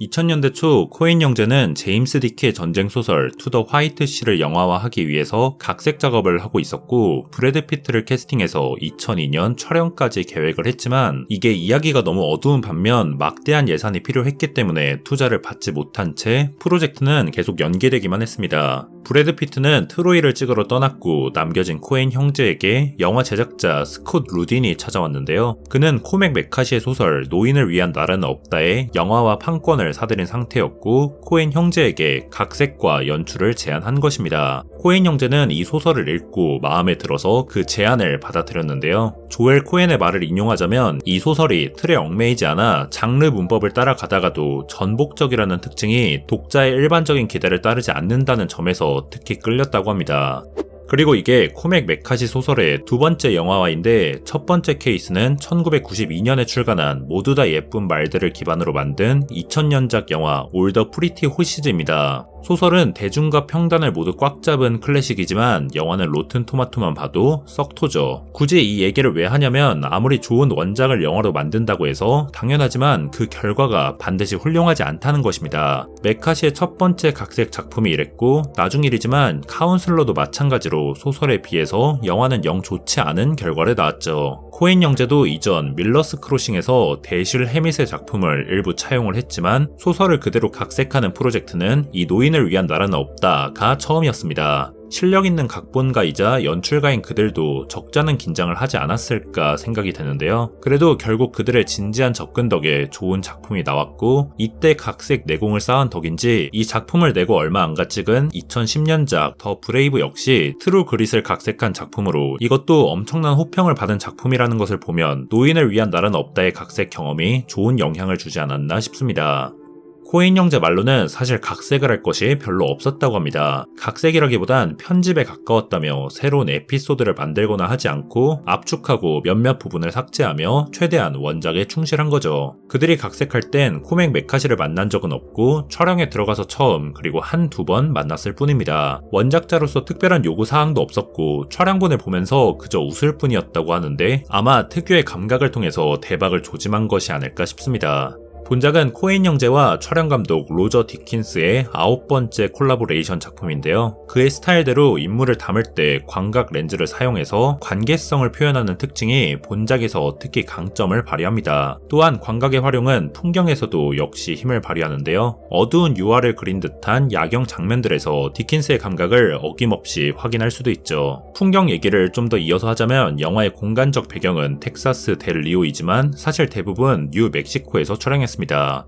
2000년대 초 코엔 형제는 제임스 디키의 전쟁 소설 투 더 화이트 씨를 영화화하기 위해서 각색 작업을 하고 있었고 브래드 피트를 캐스팅해서 2002년 촬영까지 계획을 했지만 이게 이야기가 너무 어두운 반면 막대한 예산이 필요했기 때문에 투자를 받지 못한 채 프로젝트는 계속 연기되기만 했습니다. 브래드 피트는 트로이를 찍으러 떠났고 남겨진 코엔 형제에게 영화 제작자 스콧 루딘이 찾아왔는데요. 그는 코맥 메카시의 소설 노인을 위한 나라는 없다의 영화화 판권을 사들인 상태였고 코엔 형제에게 각색과 연출을 제안한 것입니다. 코엔 형제는 이 소설을 읽고 마음에 들어서 그 제안을 받아들였는데요. 조엘 코엔의 말을 인용하자면 이 소설이 틀에 얽매이지 않아 장르 문법을 따라가다가도 전복적이라는 특징이 독자의 일반적인 기대를 따르지 않는다는 점에서 특히 끌렸다고 합니다. 그리고 이게 코맥 메카시 소설의 두 번째 영화화인데 첫 번째 케이스는 1992년에 출간한 모두 다 예쁜 말들을 기반으로 만든 2000년작 영화 올 더 프리티 호시즈입니다. 소설은 대중과 평단을 모두 꽉 잡은 클래식이지만 영화는 로튼 토마토만 봐도 썩 토죠. 굳이 이 얘기를 왜 하냐면 아무리 좋은 원작을 영화로 만든다고 해서 당연하지만 그 결과가 반드시 훌륭하지 않다는 것입니다. 메카시의 첫 번째 각색 작품이 이랬고 나중 일이지만 카운슬러도 마찬가지로 소설에 비해서 영화는 영 좋지 않은 결과를 낳았죠. 코엔 형제도 이전 밀러스 크로싱에서 데실 해밋의 작품을 일부 차용을 했지만 소설을 그대로 각색하는 프로젝트는 이 노인을 위한 나라는 없다가 처음이었습니다. 실력 있는 각본가이자 연출가인 그들도 적잖은 긴장을 하지 않았을까 생각이 되는데요. 그래도 결국 그들의 진지한 접근 덕에 좋은 작품이 나왔고 이때 각색 내공을 쌓은 덕인지 이 작품을 내고 얼마 안가 찍은 2010년작 더 브레이브 역시 트루 그릿을 각색한 작품으로 이것도 엄청난 호평을 받은 작품이라는 것을 보면 노인을 위한 나라는 없다의 각색 경험이 좋은 영향을 주지 않았나 싶습니다. 코엔 형제 말로는 사실 각색을 할 것이 별로 없었다고 합니다. 각색이라기보단 편집에 가까웠다며 새로운 에피소드를 만들거나 하지 않고 압축하고 몇몇 부분을 삭제하며 최대한 원작에 충실한 거죠. 그들이 각색할 땐 코맥 메카시를 만난 적은 없고 촬영에 들어가서 처음 그리고 한두 번 만났을 뿐입니다. 원작자로서 특별한 요구사항도 없었고 촬영본을 보면서 그저 웃을 뿐이었다고 하는데 아마 특유의 감각을 통해서 대박을 조짐한 것이 아닐까 싶습니다. 본작은 코엔 형제와 촬영감독 로저 디킨스의 9번째 콜라보레이션 작품인데요. 그의 스타일대로 인물을 담을 때 광각 렌즈를 사용해서 관계성을 표현하는 특징이 본작에서 특히 강점을 발휘합니다. 또한 광각의 활용은 풍경에서도 역시 힘을 발휘하는데요. 어두운 유화를 그린 듯한 야경 장면들에서 디킨스의 감각을 어김없이 확인할 수도 있죠. 풍경 얘기를 좀 더 이어서 하자면 영화의 공간적 배경은 텍사스 델 리오이지만 사실 대부분 뉴멕시코에서 촬영했습니다.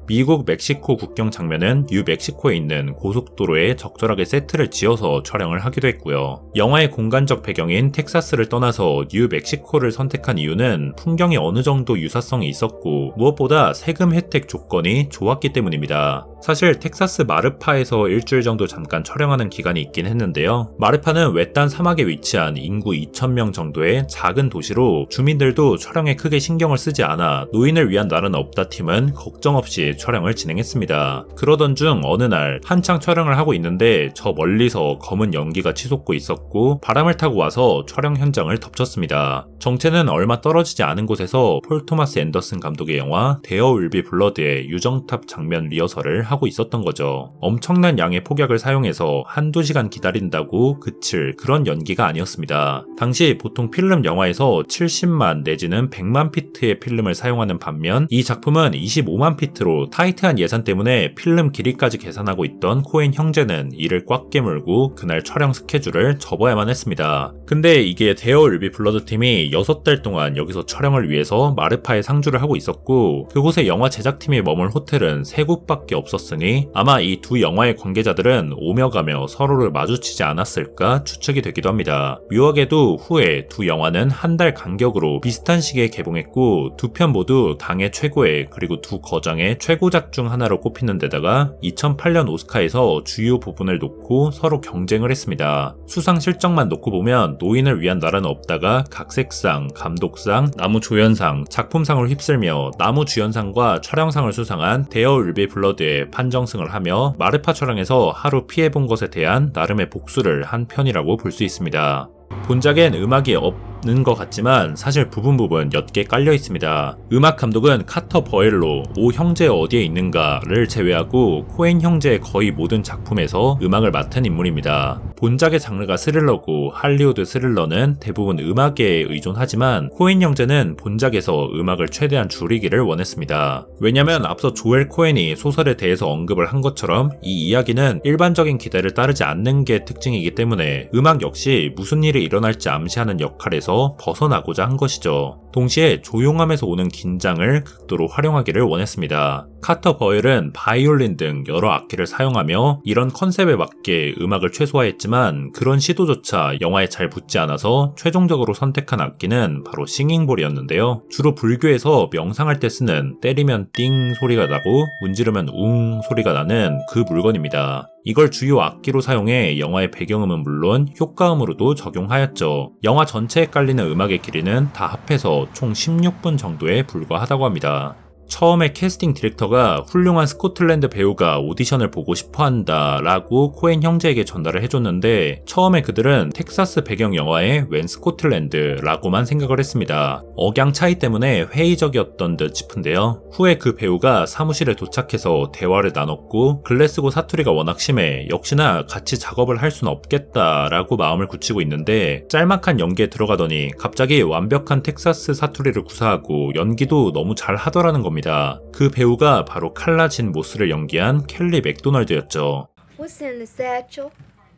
미국 멕시코 국경 장면은 뉴멕시코에 있는 고속도로에 적절하게 세트를 지어서 촬영을 하기도 했고요. 영화의 공간적 배경인 텍사스를 떠나서 뉴멕시코를 선택한 이유는 풍경이 어느 정도 유사성이 있었고 무엇보다 세금 혜택 조건이 좋았기 때문입니다. 사실 텍사스 마르파에서 일주일 정도 잠깐 촬영하는 기간이 있긴 했는데요. 마르파는 외딴 사막에 위치한 인구 2,000명 정도의 작은 도시로 주민들도 촬영에 크게 신경을 쓰지 않아 노인을 위한 나라는 없다 팀은 걱정 없이 촬영을 진행했습니다. 그러던 중 어느 날 한창 촬영을 하고 있는데 저 멀리서 검은 연기가 치솟고 있었고 바람을 타고 와서 촬영 현장을 덮쳤습니다. 정체는 얼마 떨어지지 않은 곳에서 폴 토마스 앤더슨 감독의 영화 데어 윌 비 블러드의 유정탑 장면 리허설을 하고 있었던 거죠. 엄청난 양의 폭약을 사용해서 한두 시간 기다린다고 그칠 그런 연기가 아니었습니다. 당시 보통 필름 영화에서 70만 내지는 100만 피트의 필름을 사용하는 반면 이 작품은 25만 피트로 타이트한 예산 때문에 필름 길이까지 계산하고 있던 코엔 형제는 이를 꽉 깨물고 그날 촬영 스케줄을 접어야만 했습니다. 근데 이게 데어 윌 비 블러드 팀이 6달 동안 여기서 촬영을 위해서 마르파에 상주를 하고 있었고 그곳에 영화 제작팀이 머물 호텔은 3곳밖에 없었으니 아마 이 두 영화의 관계자들은 오며 가며 서로를 마주치지 않았을까 추측이 되기도 합니다. 묘하게도 후에 두 영화는 한 달 간격으로 비슷한 시기에 개봉했고 두 편 모두 당의 최고의 그리고 두 거장의 최고작 중 하나로 꼽히는 데다가 2008년 오스카에서 주요 부분을 놓고 서로 경쟁을 했습니다. 수상 실적만 놓고 보면 노인을 위한 나라는 없다가 각색상, 감독상, 나무조연상, 작품상을 휩쓸며 나무주연상과 촬영상을 수상한 데어 윌 비 블러드에 판정승을 하며 마르파 촬영에서 하루 피해본 것에 대한 나름의 복수를 한 편이라고 볼 수 있습니다. 본작엔 음악이 없는 것 같지만 사실 부분 옅게 깔려 있습니다. 음악 감독은 카터 버엘로 오 형제 어디에 있는가를 제외하고 코엔 형제의 거의 모든 작품에서 음악을 맡은 인물입니다. 본작의 장르가 스릴러고 할리우드 스릴러는 대부분 음악에 의존하지만 코엔 형제는 본작에서 음악을 최대한 줄이기를 원했습니다. 왜냐면 앞서 조엘 코엔이 소설에 대해서 언급을 한 것처럼 이 이야기는 일반적인 기대를 따르지 않는 게 특징이기 때문에 음악 역시 무슨 일이 일어날지 암시하는 역할에서 벗어나고자 한 것이죠. 동시에 조용함에서 오는 긴장을 극도로 활용하기를 원했습니다. 카터 버엘은 바이올린 등 여러 악기를 사용하며 이런 컨셉에 맞게 음악을 최소화했지만 그런 시도조차 영화에 잘 붙지 않아서 최종적으로 선택한 악기는 바로 싱잉볼이었는데요. 주로 불교에서 명상할 때 쓰는 때리면 띵 소리가 나고 문지르면 웅 소리가 나는 그 물건입니다. 이걸 주요 악기로 사용해 영화의 배경음은 물론 효과음으로도 적용하였죠. 영화 전체에 깔리는 음악의 길이는 다 합해서 총 16분 정도에 불과하다고 합니다. 처음에 캐스팅 디렉터가 훌륭한 스코틀랜드 배우가 오디션을 보고 싶어한다 라고 코엔 형제에게 전달을 해줬는데 처음에 그들은 텍사스 배경 영화에 웬 스코틀랜드 라고만 생각을 했습니다. 억양 차이 때문에 회의적이었던 듯 싶은데요. 후에 그 배우가 사무실에 도착해서 대화를 나눴고 글래스고 사투리가 워낙 심해 역시나 같이 작업을 할 수는 없겠다 라고 마음을 굳히고 있는데 짤막한 연기에 들어가더니 갑자기 완벽한 텍사스 사투리를 구사하고 연기도 너무 잘 하더라는 겁니다. 그 배우가 바로 칼라 진 모스를 연기한 켈리 맥도널드였죠. What's in the satchel?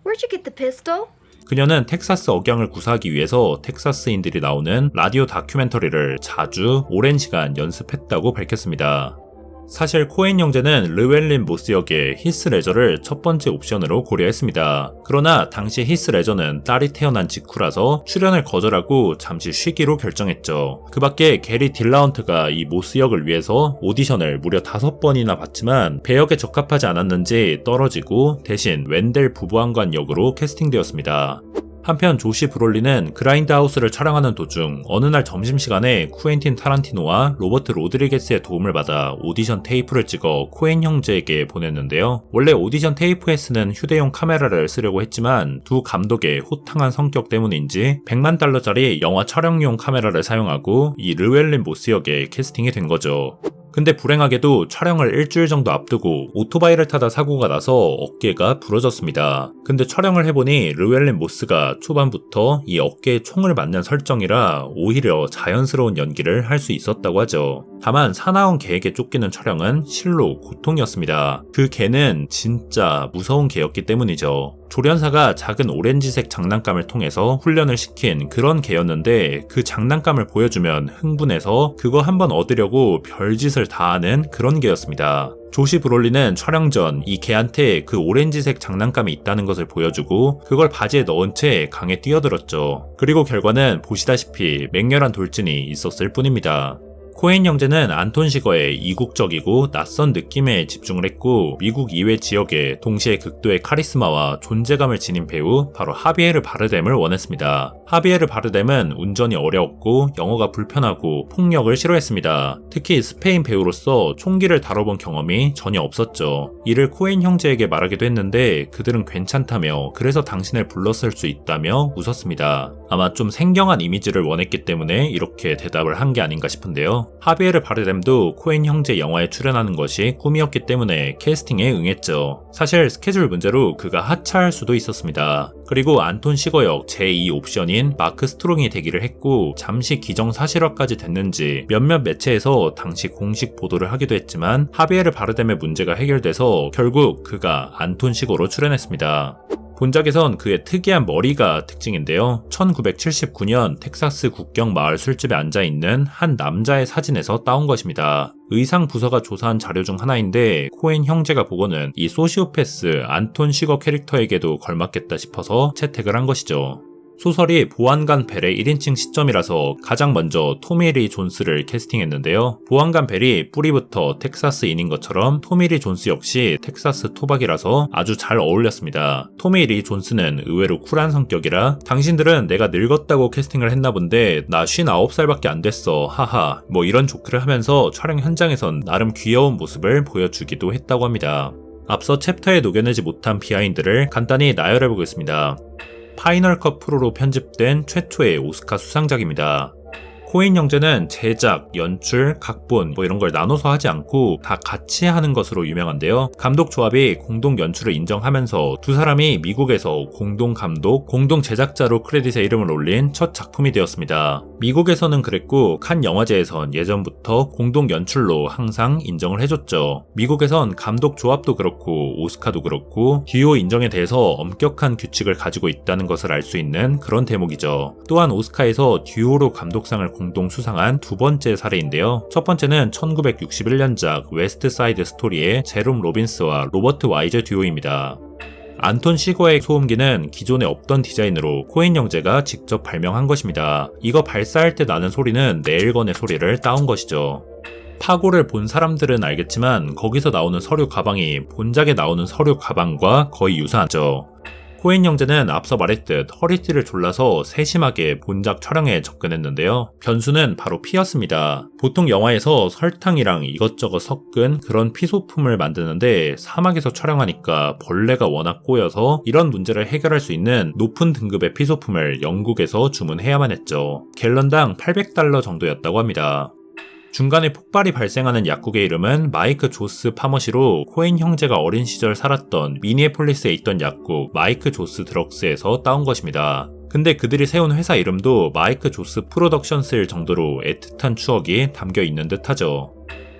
Where'd you get the pistol? 그녀는 텍사스 억양을 구사하기 위해서 텍사스인들이 나오는 라디오 다큐멘터리를 자주 오랜 시간 연습했다고 밝혔습니다. 사실 코엔 형제는 르웰린 모스 역의 히스 레저를 첫 번째 옵션으로 고려했습니다. 그러나 당시 히스 레저는 딸이 태어난 직후라서 출연을 거절하고 잠시 쉬기로 결정했죠. 그 밖에 게리 딜라운트가 이 모스 역을 위해서 오디션을 무려 5번이나 봤지만 배역에 적합하지 않았는지 떨어지고 대신 웬델 부부한관 역으로 캐스팅되었습니다. 한편 조시 브롤리는 그라인드하우스를 촬영하는 도중 어느 날 점심시간에 쿠엔틴 타란티노와 로버트 로드리게스의 도움을 받아 오디션 테이프를 찍어 코엔 형제에게 보냈는데요. 원래 오디션 테이프에 쓰는 휴대용 카메라를 쓰려고 했지만 두 감독의 호탕한 성격 때문인지 $100만 영화 촬영용 카메라를 사용하고 이 르웰린 모스 역에 캐스팅이 된 거죠. 근데 불행하게도 촬영을 일주일 정도 앞두고 오토바이를 타다 사고가 나서 어깨가 부러졌습니다. 근데 촬영을 해보니 르웰린 모스가 초반부터 이 어깨에 총을 맞는 설정이라 오히려 자연스러운 연기를 할 수 있었다고 하죠. 다만 사나운 개에게 쫓기는 촬영은 실로 고통이었습니다. 그 개는 진짜 무서운 개였기 때문이죠. 조련사가 작은 오렌지색 장난감을 통해서 훈련을 시킨 그런 개였는데 그 장난감을 보여주면 흥분해서 그거 한번 얻으려고 별짓을 다 하는 그런 개였습니다. 조시 브롤리는 촬영 전 이 개한테 그 오렌지색 장난감이 있다는 것을 보여주고 그걸 바지에 넣은 채 강에 뛰어들었죠. 그리고 결과는 보시다시피 맹렬한 돌진이 있었을 뿐입니다. 코엔 형제는 안톤 시거의 이국적이고 낯선 느낌에 집중을 했고 미국 이외 지역에 동시에 극도의 카리스마와 존재감을 지닌 배우 바로 하비에르 바르뎀을 원했습니다. 하비에르 바르뎀은 운전이 어려웠고 영어가 불편하고 폭력을 싫어했습니다. 특히 스페인 배우로서 총기를 다뤄본 경험이 전혀 없었죠. 이를 코엔 형제에게 말하기도 했는데 그들은 괜찮다며 그래서 당신을 불렀을 수 있다며 웃었습니다. 아마 좀 생경한 이미지를 원했기 때문에 이렇게 대답을 한 게 아닌가 싶은데요. 하비에르 바르뎀도 코엔 형제 영화에 출연하는 것이 꿈이었기 때문에 캐스팅에 응했죠. 사실 스케줄 문제로 그가 하차할 수도 있었습니다. 그리고 안톤 시거 역 제2 옵션인 마크 스트롱이 되기를 했고 잠시 기정사실화까지 됐는지 몇몇 매체에서 당시 공식 보도를 하기도 했지만 하비에르 바르뎀의 문제가 해결돼서 결국 그가 안톤 시거로 출연했습니다. 본작에선 그의 특이한 머리가 특징인데요. 1979년 텍사스 국경 마을 술집에 앉아있는 한 남자의 사진에서 따온 것입니다. 의상 부서가 조사한 자료 중 하나인데 코엔 형제가 보고는 이 소시오패스 안톤 시거 캐릭터에게도 걸맞겠다 싶어서 채택을 한 것이죠. 소설이 보안관 벨의 1인칭 시점이라서 가장 먼저 토미 리 존스를 캐스팅했는데요. 보안관 벨이 뿌리부터 텍사스인인 것처럼 토미 리 존스 역시 텍사스 토박이라서 아주 잘 어울렸습니다. 토미 리 존스는 의외로 쿨한 성격이라 당신들은 내가 늙었다고 캐스팅을 했나 본데 나 59살밖에 안 됐어 하하 뭐 이런 조크를 하면서 촬영 현장에선 나름 귀여운 모습을 보여주기도 했다고 합니다. 앞서 챕터에 녹여내지 못한 비하인드를 간단히 나열해보겠습니다. 파이널 컷 프로로 편집된 최초의 오스카 수상작입니다. 코엔 형제는 제작, 연출, 각본 이런 걸 나눠서 하지 않고 다 같이 하는 것으로 유명한데요. 감독 조합이 공동 연출을 인정하면서 두 사람이 미국에서 공동 감독, 공동 제작자로 크레딧에 이름을 올린 첫 작품이 되었습니다. 미국에서는 그랬고 칸 영화제에선 예전부터 공동 연출로 항상 인정을 해줬죠. 미국에선 감독 조합도 그렇고 오스카도 그렇고 듀오 인정에 대해서 엄격한 규칙을 가지고 있다는 것을 알 수 있는 그런 대목이죠. 또한 오스카에서 듀오로 감독상을 공동 수상한 두 번째 사례인데요. 첫 번째는 1961년작 웨스트 사이드 스토리의 제롬 로빈스와 로버트 와이저 듀오입니다. 안톤 시거의 소음기는 기존에 없던 디자인으로 코엔 형제가 직접 발명한 것입니다. 이거 발사할 때 나는 소리는 네일건의 소리를 따온 것이죠. 파고를 본 사람들은 알겠지만 거기서 나오는 서류 가방이 본작에 나오는 서류 가방과 거의 유사하죠. 코엔 형제는 앞서 말했듯 허리띠를 졸라서 세심하게 본작 촬영에 접근했는데요. 변수는 바로 피였습니다. 보통 영화에서 설탕이랑 이것저것 섞은 그런 피 소품을 만드는데 사막에서 촬영하니까 벌레가 워낙 꼬여서 이런 문제를 해결할 수 있는 높은 등급의 피 소품을 영국에서 주문해야만 했죠. 갤런당 $800 정도였다고 합니다. 중간에 폭발이 발생하는 약국의 이름은 마이크 조스 파머시로 코엔 형제가 어린 시절 살았던 미니애폴리스에 있던 약국 마이크 조스 드럭스에서 따온 것입니다. 근데 그들이 세운 회사 이름도 마이크 조스 프로덕션스일 정도로 애틋한 추억이 담겨 있는 듯 하죠.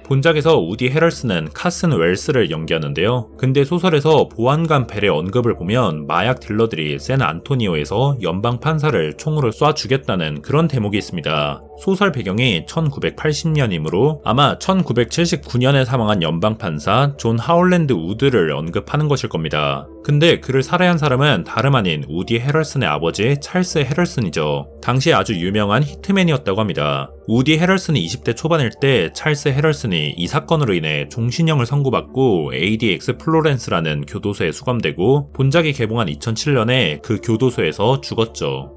본작에서 우디 헤럴스는 카슨 웰스를 연기하는데요. 근데 소설에서 보안관 벨의 언급을 보면 마약 딜러들이 샌 안토니오에서 연방 판사를 총으로 쏴 죽였다는 그런 대목이 있습니다. 소설 배경이 1980년이므로 아마 1979년에 사망한 연방 판사 존 하울랜드 우드를 언급하는 것일 겁니다. 근데 그를 살해한 사람은 다름 아닌 우디 헤럴슨의 아버지 찰스 헤럴슨이죠. 당시 아주 유명한 히트맨이었다고 합니다. 우디 헤럴슨이 20대 초반일 때 찰스 헤럴슨이 이 사건으로 인해 종신형을 선고받고 ADX 플로렌스라는 교도소에 수감되고 본작이 개봉한 2007년에 그 교도소에서 죽었죠.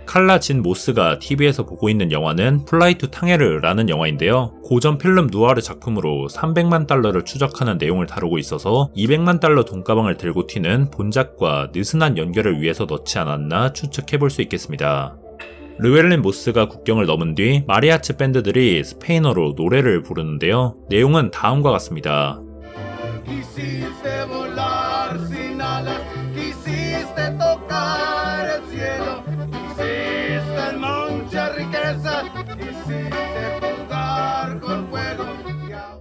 칼라 진 모스가 TV에서 보고 있는 영화는 플라이 투 탕헤르라는 영화인데요. 고전 필름 누아르 작품으로 $300만 추적하는 내용을 다루고 있어서 $200만 돈가방을 들고 튀는 본작과 느슨한 연결을 위해서 넣지 않았나 추측해볼 수 있겠습니다. 르웰린 모스가 국경을 넘은 뒤 마리아치 밴드들이 스페인어로 노래를 부르는데요. 내용은 다음과 같습니다.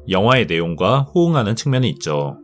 영화의 내용과 호응하는 측면이 있죠.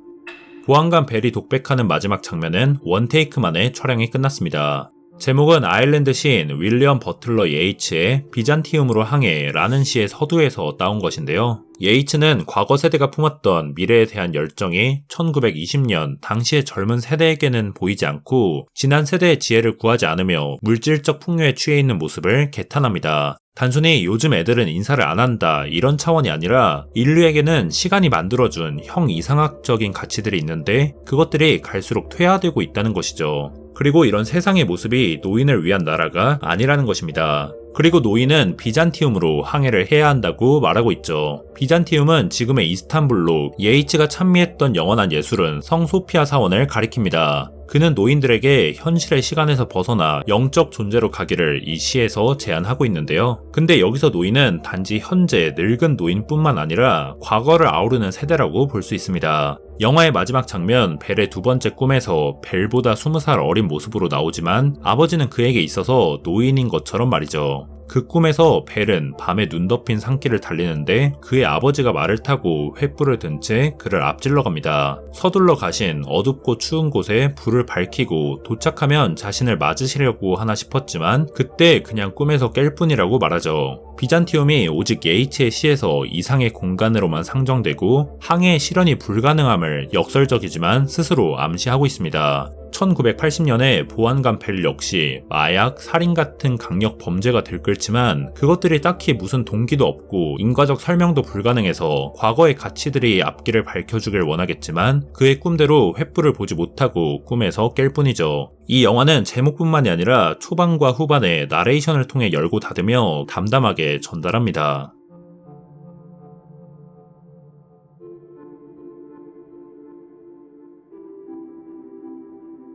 보안관 벨이 독백하는 마지막 장면은 원테이크 만에 촬영이 끝났습니다. 제목은 아일랜드 시인 윌리엄 버틀러 예이츠의 비잔티움으로 항해 라는 시의 서두에서 따온 것인데요. 예이츠는 과거 세대가 품었던 미래에 대한 열정이 1920년 당시의 젊은 세대에게는 보이지 않고 지난 세대의 지혜를 구하지 않으며 물질적 풍요에 취해 있는 모습을 개탄합니다. 단순히 요즘 애들은 인사를 안 한다 이런 차원이 아니라 인류에게는 시간이 만들어준 형이상학적인 가치들이 있는데 그것들이 갈수록 퇴화되고 있다는 것이죠. 그리고 이런 세상의 모습이 노인을 위한 나라가 아니라는 것입니다. 그리고 노인은 비잔티움으로 항해를 해야 한다고 말하고 있죠. 비잔티움은 지금의 이스탄불로 예이츠가 찬미했던 영원한 예술은 성 소피아 사원을 가리킵니다. 그는 노인들에게 현실의 시간에서 벗어나 영적 존재로 가기를 이 시에서 제안하고 있는데요. 근데 여기서 노인은 단지 현재 늙은 노인뿐만 아니라 과거를 아우르는 세대라고 볼 수 있습니다. 영화의 마지막 장면 벨의 두 번째 꿈에서 벨보다 20살 어린 모습으로 나오지만 아버지는 그에게 있어서 노인인 것처럼 말이죠. 그 꿈에서 벨은 밤에 눈 덮인 산길을 달리는데 그의 아버지가 말을 타고 횃불을 든 채 그를 앞질러 갑니다. 서둘러 가신 어둡고 추운 곳에 불을 밝히고 도착하면 자신을 맞으시려고 하나 싶었지만 그때 그냥 꿈에서 깰 뿐이라고 말하죠. 비잔티움이 오직 예이츠의 시에서 이상의 공간으로만 상정되고 항해의 실현이 불가능함을 역설적이지만 스스로 암시하고 있습니다. 1980년에 보안관 벨 역시 마약, 살인 같은 강력 범죄가 들끓지만 그것들이 딱히 무슨 동기도 없고 인과적 설명도 불가능해서 과거의 가치들이 앞길을 밝혀주길 원하겠지만 그의 꿈대로 횃불을 보지 못하고 꿈에서 깰 뿐이죠. 이 영화는 제목뿐만이 아니라 초반과 후반에 나레이션을 통해 열고 닫으며 담담하게 전달합니다.